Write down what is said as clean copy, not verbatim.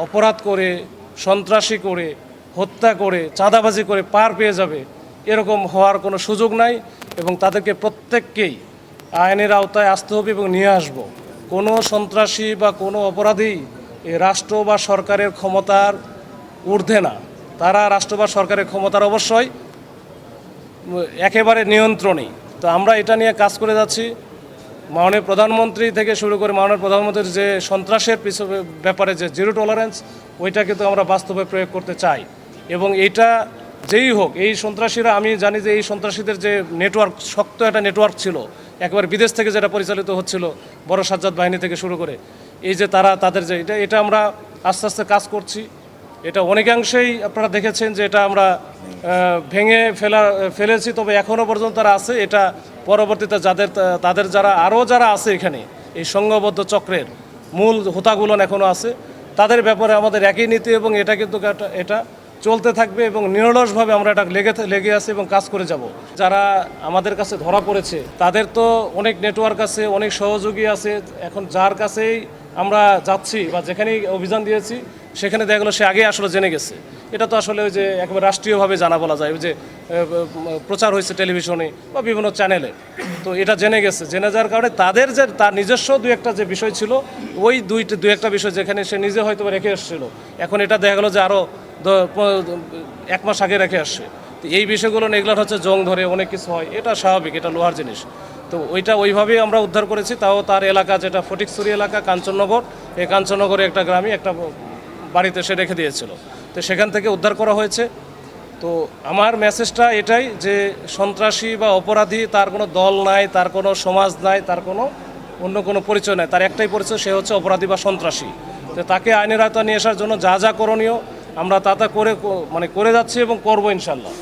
অপরাধ করে, সন্ত্রাসী করে, হত্যা করে, চাঁদাবাজি করে পার পেয়ে যাবে এরকম হওয়ার কোনো সুযোগ নাই এবং তাদেরকে প্রত্যেককেই আইনের আওতায় আসতে হবে এবং নিয়ে আসব। কোনো সন্ত্রাসী বা কোনো অপরাধী এই রাষ্ট্র বা সরকারের ক্ষমতার ঊর্ধ্বে না। তারা রাষ্ট্র বা সরকারের ক্ষমতার অবশ্যই একেবারে নিয়ন্ত্রণেই। তো আমরা এটা নিয়ে কাজ করে যাচ্ছি। মাননীয় প্রধানমন্ত্রী থেকে শুরু করে মাননীয় প্রধানমন্ত্রীর যে সন্ত্রাসের ব্যাপারে যে জিরো টলারেন্স, ওইটা কিন্তু আমরা বাস্তবে প্রয়োগ করতে চাই। এবং এইটা যেই হোক, এই সন্ত্রাসীরা, আমি জানি যে এই সন্ত্রাসীদের যে নেটওয়ার্ক, শক্ত একটা নেটওয়ার্ক ছিল একবার বিদেশ থেকে যেটা পরিচালিত হচ্ছিল, বড় সাজ্জাদ বাহিনী থেকে শুরু করে, এই যে তাদের যে এটা আমরা আস্তে আস্তে কাজ করছি। এটা অনেকাংশেই আপনারা দেখেছেন যে এটা আমরা ভেঙে ফেলেছি, তবে এখনও পর্যন্ত তারা আছে। এটা পরবর্তীতে তাদের যারা আছে এখানে এই সংঘবদ্ধ চক্রের মূল হোতাগুলো এখনও আছে, তাদের ব্যাপারে আমাদের একই নীতি এবং এটা কিন্তু এটা চলতে থাকবে এবং নিরলসভাবে আমরা এটা লেগে আছি এবং কাজ করে যাব। যারা আমাদের কাছে ধরা পড়েছে তাদের তো অনেক নেটওয়ার্ক আছে, অনেক সহযোগী আছে। এখন যার কাছেই আমরা যাচ্ছি বা যেখানেই অভিযান দিয়েছি সেখানে দেখা গেলো সে আগে আসলে জেনে গেছে। এটা তো আসলে ওই যে একেবারে রাষ্ট্রীয়ভাবে জানা বলা যায়, ওই যে প্রচার হয়েছে টেলিভিশনে বা বিভিন্ন চ্যানেলে, তো এটা জেনে যাওয়ার কারণে তার নিজস্ব দুই একটা যে বিষয় ছিল, ওই দুই একটা বিষয় যেখানে সে নিজে হয়তো রেখে এসেছিল, এখন এটা দেখা গেলো যে আরও 1 মাস আগে রেখে আসছে। তো এই বিষয়গুলো এগুলো হচ্ছে জং ধরে অনেক কিছু হয়, এটা স্বাভাবিক, এটা লোহার জিনিস। তো ওইভাবেই আমরা উদ্ধার করেছি। তাও তার এলাকা যেটা ফটিকছড়ি এলাকা, কাঞ্চননগর, এই কাঞ্চননগরে একটা গ্রামে একটা বাড়িতে সে রেখে দিয়েছিল, তো সেখান থেকে উদ্ধার করা হয়েছে। তো আমার মেসেজটা এটাই যে সন্ত্রাসী বা অপরাধী তার কোনো দল নাই, তার কোনো সমাজ নাই, তার অন্য কোনো পরিচয় নাই, তার একটাই পরিচয়, সে হচ্ছে অপরাধী বা সন্ত্রাসী। তো তাকে আইনের আওতায় নিয়ে আসার জন্য যা করণীয় আমরা তা করে যাচ্ছি এবং করবো ইনশাল্লাহ।